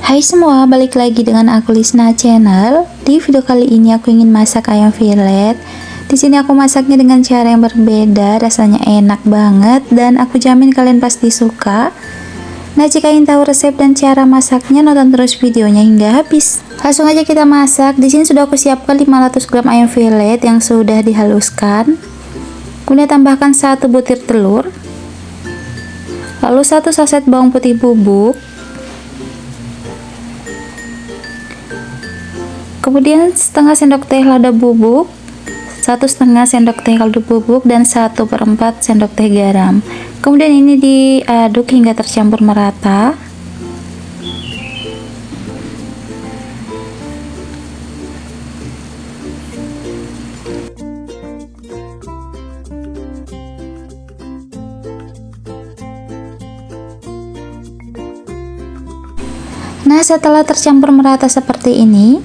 Hai semua, balik lagi dengan aku Lisna Channel. Di video kali ini aku ingin masak ayam fillet. Di sini aku masaknya dengan cara yang berbeda, rasanya enak banget dan aku jamin kalian pasti suka. Nah, jika ingin tahu resep dan cara masaknya, nonton terus videonya hingga habis. Langsung aja kita masak. Di sini sudah aku siapkan 500 gram ayam fillet yang sudah dihaluskan. Kemudian tambahkan 1 butir telur. Lalu 1 saset bawang putih bubuk. Kemudian setengah sendok teh lada bubuk, 1,5 sendok teh kaldu bubuk, dan 1/4 sendok teh garam. Kemudian ini diaduk hingga tercampur merata. Nah, setelah tercampur merata seperti ini,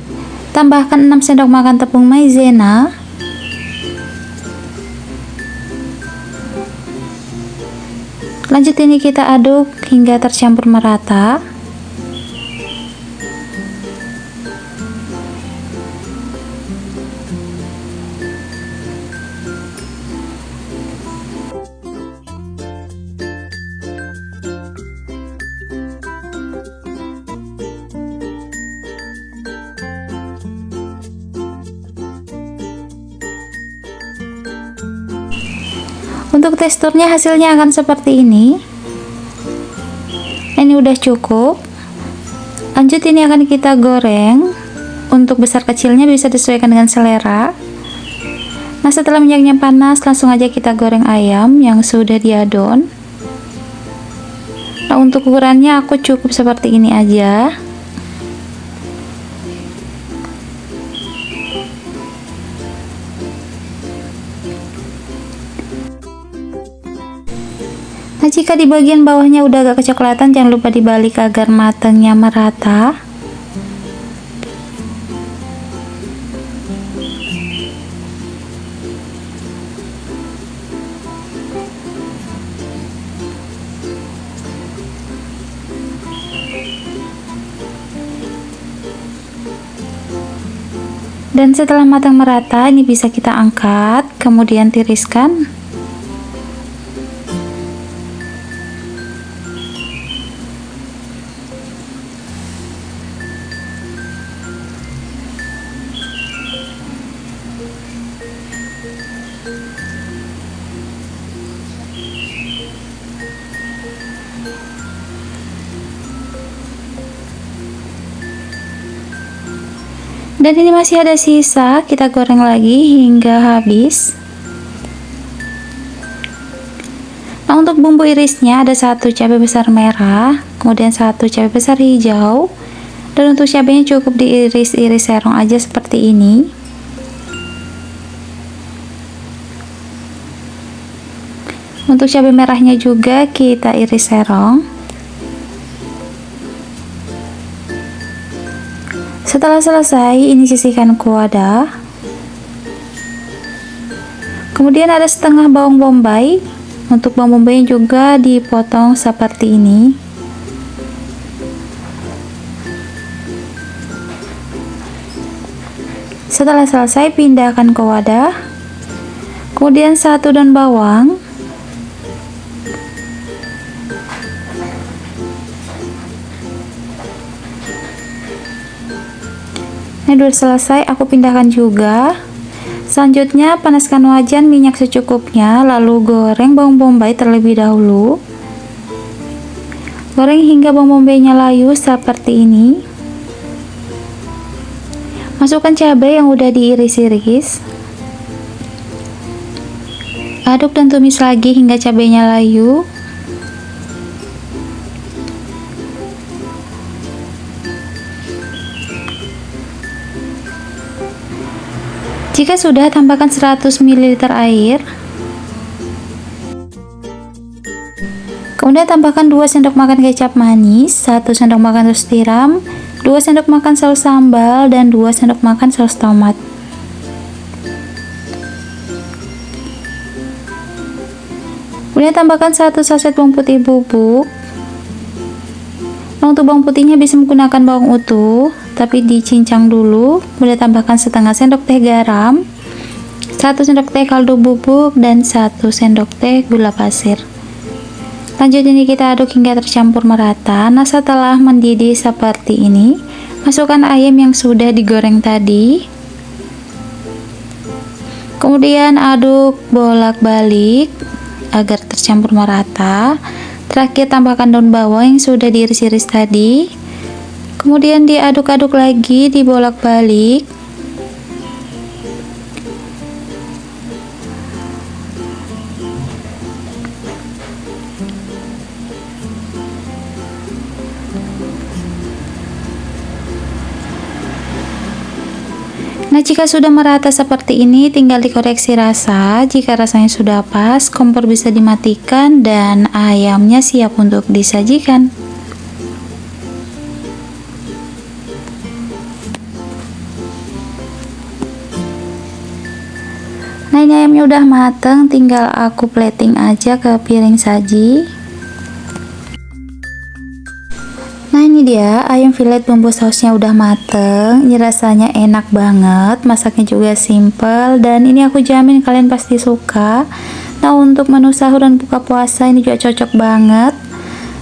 tambahkan 6 sendok makan tepung maizena, lanjut ini kita aduk hingga tercampur merata. Untuk teksturnya hasilnya akan seperti ini. Ini udah cukup. Lanjut ini akan kita goreng. Untuk besar kecilnya bisa disesuaikan dengan selera. Nah, setelah minyaknya panas, langsung aja kita goreng ayam yang sudah diadon. Nah, untuk ukurannya aku cukup seperti ini aja. Nah, jika di bagian bawahnya udah agak kecoklatan, jangan lupa dibalik agar matangnya merata. Dan setelah matang merata, ini bisa kita angkat, kemudian tiriskan. Dan ini masih ada sisa, kita goreng lagi hingga habis. Nah, untuk bumbu irisnya ada 1 cabai besar merah, kemudian 1 cabai besar hijau, dan untuk cabainya cukup diiris-iris serong aja seperti ini. Untuk cabai merahnya juga kita iris serong. Setelah selesai, ini sisihkan ke wadah. Kemudian ada setengah bawang bombay. Untuk bawang bombay juga dipotong seperti ini. Setelah selesai, pindahkan ke wadah. Kemudian 1 daun bawang. Ini udah selesai, aku pindahkan juga. Selanjutnya panaskan wajan minyak secukupnya, lalu goreng bawang bombay terlebih dahulu. Goreng hingga bawang bombaynya layu seperti ini. Masukkan cabai yang udah diiris-iris. Aduk dan tumis lagi hingga cabainya layu. Jika sudah, tambahkan 100 ml air. Kemudian tambahkan 2 sendok makan kecap manis, 1 sendok makan saus tiram, 2 sendok makan saus sambal, dan 2 sendok makan saus tomat. Kemudian tambahkan 1 saset bawang putih bubuk, Nah, untuk bawang putihnya bisa menggunakan bawang utuh, tapi dicincang dulu. Kemudian tambahkan setengah sendok teh garam, 1 sendok teh kaldu bubuk, dan 1 sendok teh gula pasir. Lanjut ini kita aduk hingga tercampur merata. Nah, setelah mendidih seperti ini, masukkan ayam yang sudah digoreng tadi. Kemudian aduk bolak-balik agar tercampur merata. Terakhir tambahkan daun bawang yang sudah diiris-iris tadi. Kemudian diaduk-aduk lagi, dibolak-balik. Nah, jika sudah merata seperti ini, tinggal dikoreksi rasa. Jika rasanya sudah pas, kompor bisa dimatikan dan ayamnya siap untuk disajikan. Nah, ini ayamnya udah mateng, tinggal aku plating aja ke piring saji. Nah, ini dia ayam fillet bumbu sausnya udah mateng. Ini rasanya enak banget, masaknya juga simple, dan ini aku jamin kalian pasti suka. Nah, untuk menu sahur dan buka puasa ini juga cocok banget.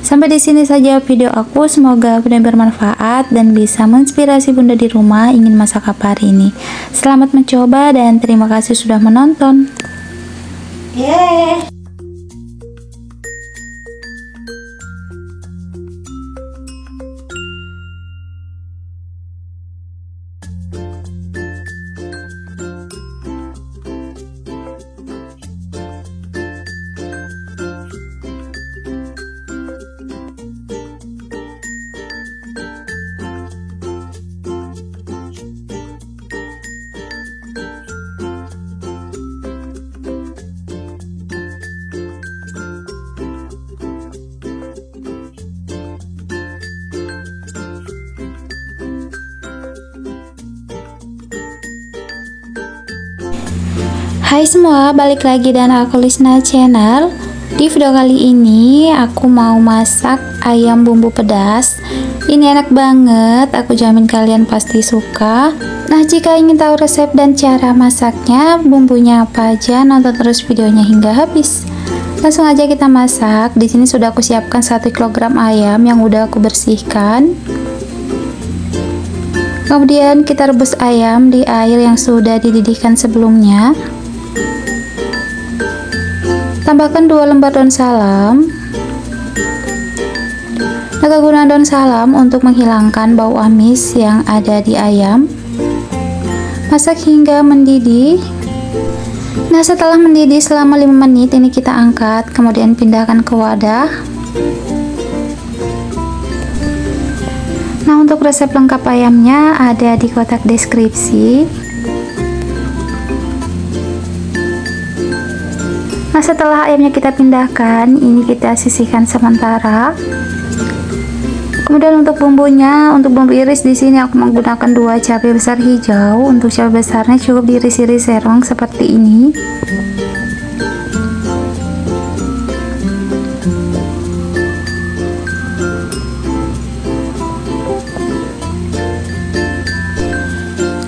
Sampai di sini saja video aku, semoga benar bermanfaat dan bisa menginspirasi bunda di rumah ingin masak apa hari ini. Selamat mencoba dan terima kasih sudah menonton. Hai semua, balik lagi dan aku Lisna Channel. Di video kali ini aku mau masak ayam bumbu pedas. Ini enak banget, aku jamin kalian pasti suka. Nah, jika ingin tahu resep dan cara masaknya, bumbunya apa aja, nonton terus videonya hingga habis. Langsung aja kita masak. Di sini sudah aku siapkan 1 kg ayam yang udah aku bersihkan. Kemudian kita rebus ayam di air yang sudah dididihkan sebelumnya. Tambahkan 2 lembar daun salam. Agak guna daun salam untuk menghilangkan bau amis yang ada di ayam. Masak hingga mendidih. Nah, setelah mendidih selama 5 menit ini kita angkat, kemudian pindahkan ke wadah. Nah, untuk resep lengkap ayamnya ada di kotak deskripsi. Nah, setelah ayamnya kita pindahkan, ini kita sisihkan sementara. Kemudian untuk bumbunya, untuk bumbu iris di sini aku menggunakan 2 cabai besar hijau. Untuk cabai besarnya cukup diiris-iris serong seperti ini.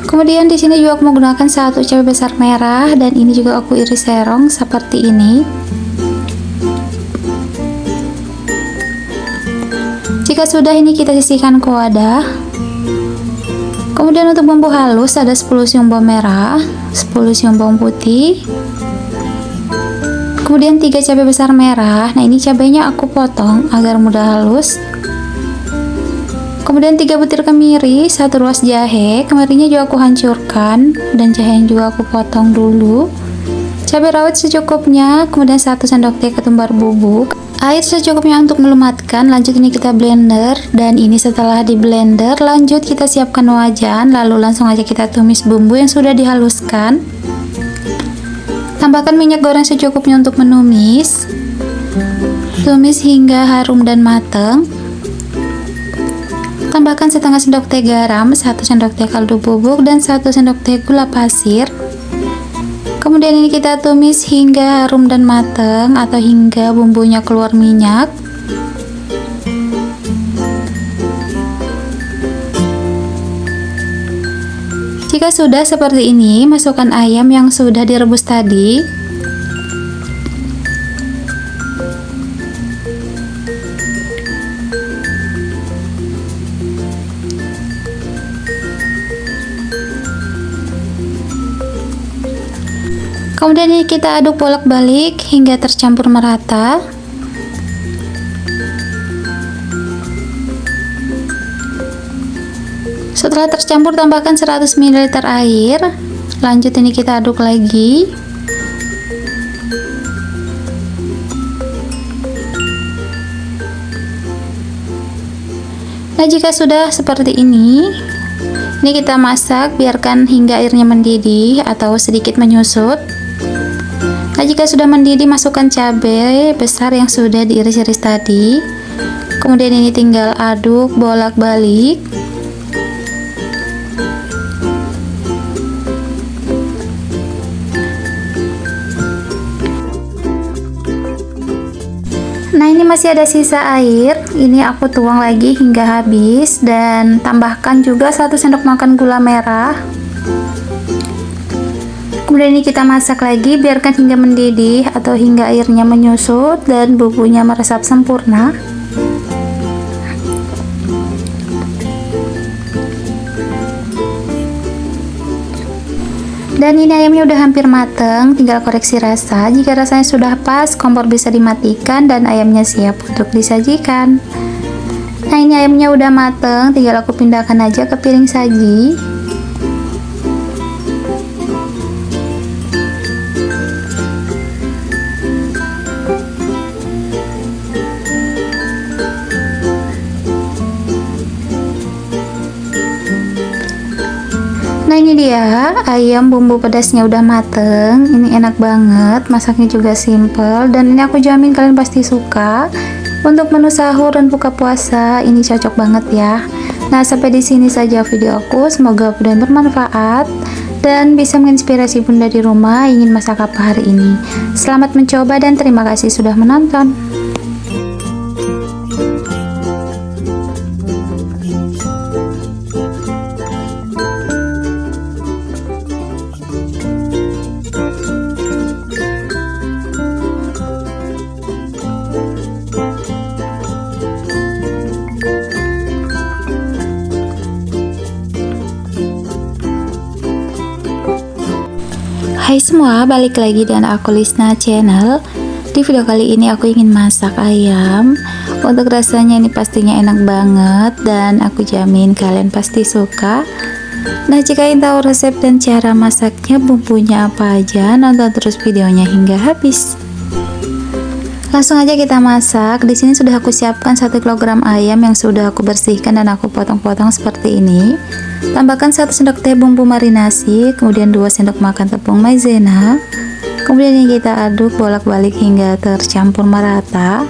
Kemudian di sini juga aku menggunakan 1 cabai besar merah dan ini juga aku iris serong seperti ini. Jika sudah, ini kita sisihkan ke wadah. Kemudian untuk bumbu halus ada 10 siung bawang merah, 10 siung bawang putih. Kemudian 3 cabai besar merah. Nah, ini cabainya aku potong agar mudah halus. Kemudian 3 butir kemiri, 1 ruas jahe. Kemirinya juga aku hancurkan dan jahenya juga aku potong dulu. Cabai rawit secukupnya, kemudian 1 sendok teh ketumbar bubuk. Air secukupnya untuk melumatkan. Lanjut ini kita blender, dan ini setelah di blender lanjut kita siapkan wajan, lalu langsung aja kita tumis bumbu yang sudah dihaluskan. Tambahkan minyak goreng secukupnya untuk menumis. Tumis hingga harum dan matang. Tambahkan setengah sendok teh garam, 1 sendok teh kaldu bubuk, dan 1 sendok teh gula pasir. Kemudian ini kita tumis hingga harum dan matang atau hingga bumbunya keluar minyak. jika sudah seperti ini, masukkan ayam yang sudah direbus tadi. Kemudian ini kita aduk bolak-balik hingga tercampur merata. Setelah tercampur, tambahkan 100 ml air. Lanjut ini kita aduk lagi. Nah, jika sudah seperti ini kita masak, biarkan hingga airnya mendidih atau sedikit menyusut. Nah, jika sudah mendidih, masukkan cabai besar yang sudah diiris-iris tadi. Kemudian ini tinggal aduk bolak-balik. Nah, ini masih ada sisa air. Ini aku tuang lagi hingga habis dan tambahkan juga 1 sendok makan gula merah. Kemudian ini kita masak lagi, biarkan hingga mendidih atau hingga airnya menyusut dan bumbunya meresap sempurna. Dan ini ayamnya udah hampir mateng, tinggal koreksi rasa. Jika rasanya sudah pas, kompor bisa dimatikan dan ayamnya siap untuk disajikan. Nah, ini ayamnya udah mateng, tinggal aku pindahkan aja ke piring saji. Nah, ini dia ayam bumbu pedasnya udah mateng. Ini enak banget, masaknya juga simple dan ini aku jamin kalian pasti suka. Untuk menu sahur dan buka puasa ini cocok banget ya. Nah, sampai di sini saja video aku. Semoga dan bermanfaat dan bisa menginspirasi bunda di rumah ingin masak apa hari ini. Selamat mencoba dan terima kasih sudah menonton. Hai semua, balik lagi dengan aku Lisna Channel. Di video kali ini aku ingin masak ayam. Untuk rasanya ini pastinya enak banget dan aku jamin kalian pasti suka. Nah, jika ingin tahu resep dan cara masaknya, bumbunya apa aja, nonton terus videonya hingga habis. Langsung aja kita masak. Di sini sudah aku siapkan 1 kg ayam yang sudah aku bersihkan dan aku potong-potong seperti ini. Tambahkan 1 sendok teh bumbu marinasi, kemudian 2 sendok makan tepung maizena. Kemudian ini kita aduk bolak-balik hingga tercampur merata.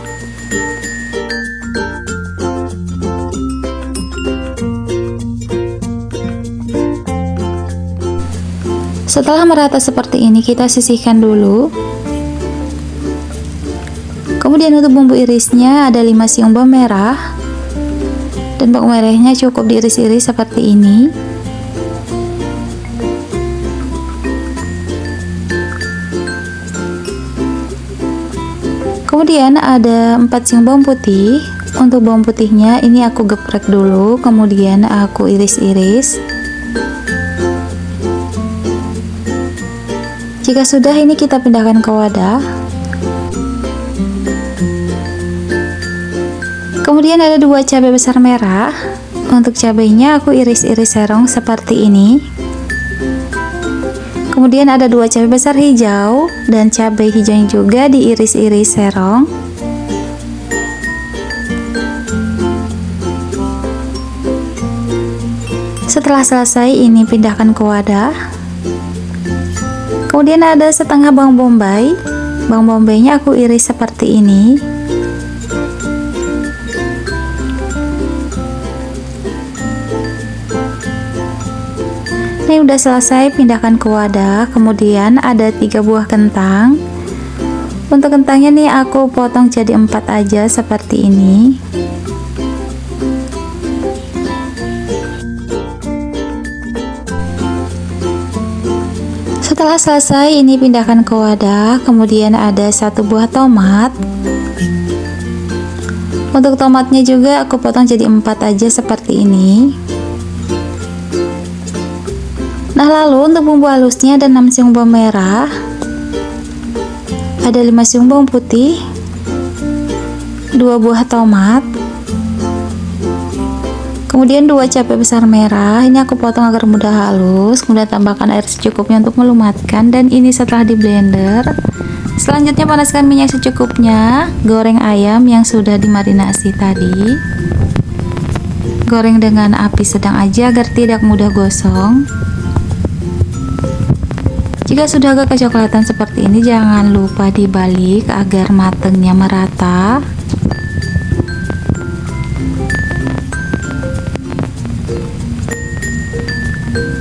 Setelah merata seperti ini, kita sisihkan dulu. Kemudian untuk bumbu irisnya ada 5 siung bawang merah. Dan bawang merahnya cukup diiris-iris seperti ini. Kemudian ada 4 siung bawang putih. Untuk bawang putihnya ini aku geprek dulu, kemudian aku iris-iris. Jika sudah, ini kita pindahkan ke wadah. Kemudian ada 2 cabai besar merah. Untuk cabainya aku iris-iris serong seperti ini. Kemudian ada 2 cabai besar hijau dan cabai hijaunya juga diiris-iris serong. Setelah selesai, ini pindahkan ke wadah. Kemudian ada setengah bawang bombay. Bawang bombaynya aku iris seperti ini. Ini udah selesai, pindahkan ke wadah. Kemudian ada 3 buah kentang. Untuk kentangnya nih aku potong jadi 4 aja seperti ini. Setelah selesai, ini pindahkan ke wadah. Kemudian ada 1 buah tomat. Untuk tomatnya juga aku potong jadi 4 aja seperti ini. Nah, lalu untuk bumbu halusnya ada 6 siung bawang merah, ada 5 siung bawang putih, 2 buah tomat, kemudian 2 cabai besar merah. Ini aku potong agar mudah halus. Kemudian tambahkan air secukupnya untuk melumatkan, dan ini setelah di blender. Selanjutnya panaskan minyak secukupnya. Goreng ayam yang sudah dimarinasi tadi. Goreng dengan api sedang aja agar tidak mudah gosong. Jika sudah agak kecoklatan seperti ini, jangan lupa dibalik agar matangnya merata.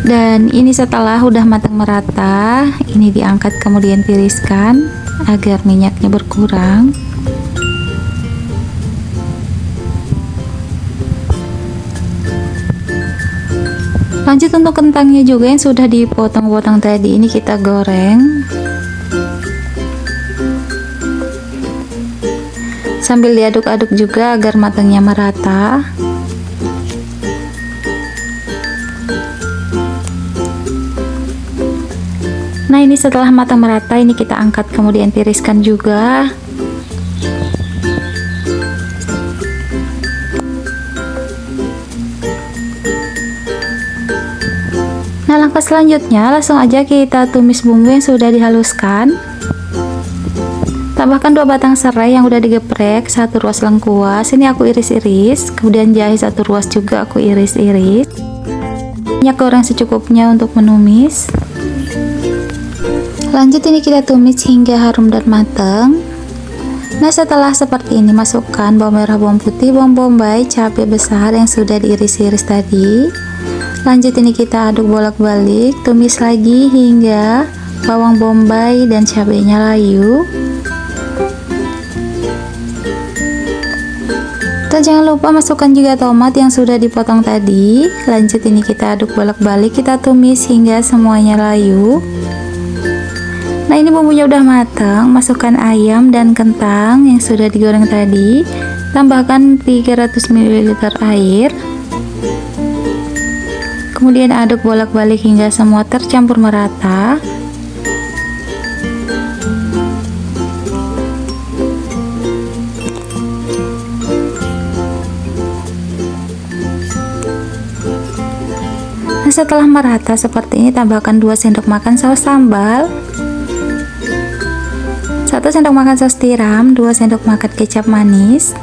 Dan ini setelah udah matang merata, ini diangkat kemudian tiriskan agar minyaknya berkurang. Lanjut untuk kentangnya juga yang sudah dipotong-potong tadi, ini kita goreng sambil diaduk-aduk juga agar matangnya merata. Nah, ini setelah matang merata, ini kita angkat kemudian tiriskan juga. Nah, langkah selanjutnya langsung aja kita tumis bumbu yang sudah dihaluskan. Tambahkan 2 batang serai yang udah digeprek, 1 ruas lengkuas, ini aku iris-iris. Kemudian jahe 1 ruas juga aku iris-iris. Minyak goreng secukupnya untuk menumis. Lanjut ini kita tumis hingga harum dan matang. Nah, setelah seperti ini masukkan bawang merah, bawang putih, bawang bombay, cabai besar yang sudah diiris-iris tadi. Lanjut ini kita aduk bolak-balik, tumis lagi hingga bawang bombay dan cabainya layu. Dan jangan lupa masukkan juga tomat yang sudah dipotong tadi. Lanjut ini kita aduk bolak-balik, kita tumis hingga semuanya layu. Nah, ini bumbunya udah matang. Masukkan ayam dan kentang yang sudah digoreng tadi. Tambahkan 300 ml air. Kemudian aduk bolak-balik hingga semua tercampur merata. Nah, setelah merata seperti ini, tambahkan 2 sendok makan saus sambal, 1 sendok makan saus tiram, 2 sendok makan kecap manis,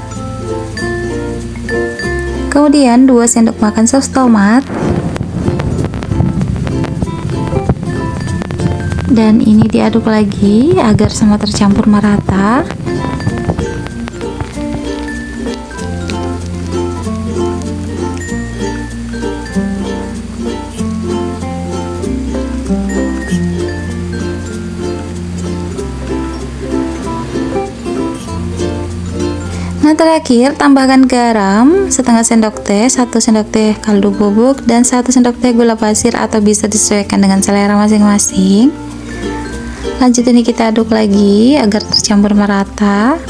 kemudian 2 sendok makan saus tomat, dan ini diaduk lagi agar semua tercampur merata. Nah, terakhir tambahkan garam setengah sendok teh, 1 sendok teh kaldu bubuk, dan 1 sendok teh gula pasir atau bisa disesuaikan dengan selera masing-masing. Lanjut ini kita aduk lagi agar tercampur merata.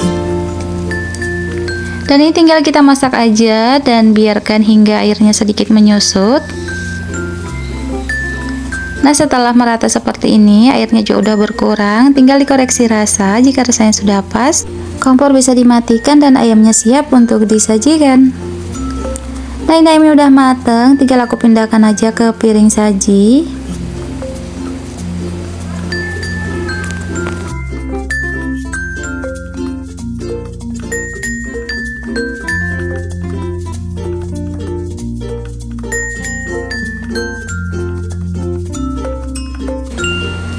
Dan ini tinggal kita masak aja dan biarkan hingga airnya sedikit menyusut. Nah, setelah merata seperti ini, airnya juga udah berkurang, tinggal dikoreksi rasa. Jika rasanya sudah pas, kompor bisa dimatikan dan ayamnya siap untuk disajikan. Nah, ini ayamnya udah mateng, tinggal aku pindahkan aja ke piring saji.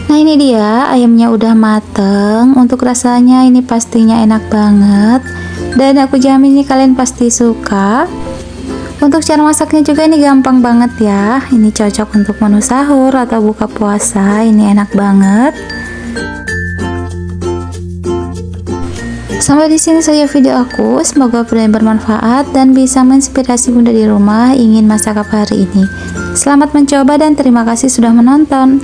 Nah, ini dia ayamnya udah mateng. Untuk rasanya ini pastinya enak banget, dan aku jamin ini kalian pasti suka. Untuk cara masaknya juga ini gampang banget ya. Ini cocok untuk menu sahur atau buka puasa. Ini enak banget. Sampai di sini saja video aku. Semoga benar bermanfaat dan bisa menginspirasi bunda di rumah ingin masak apa hari ini. Selamat mencoba dan terima kasih sudah menonton.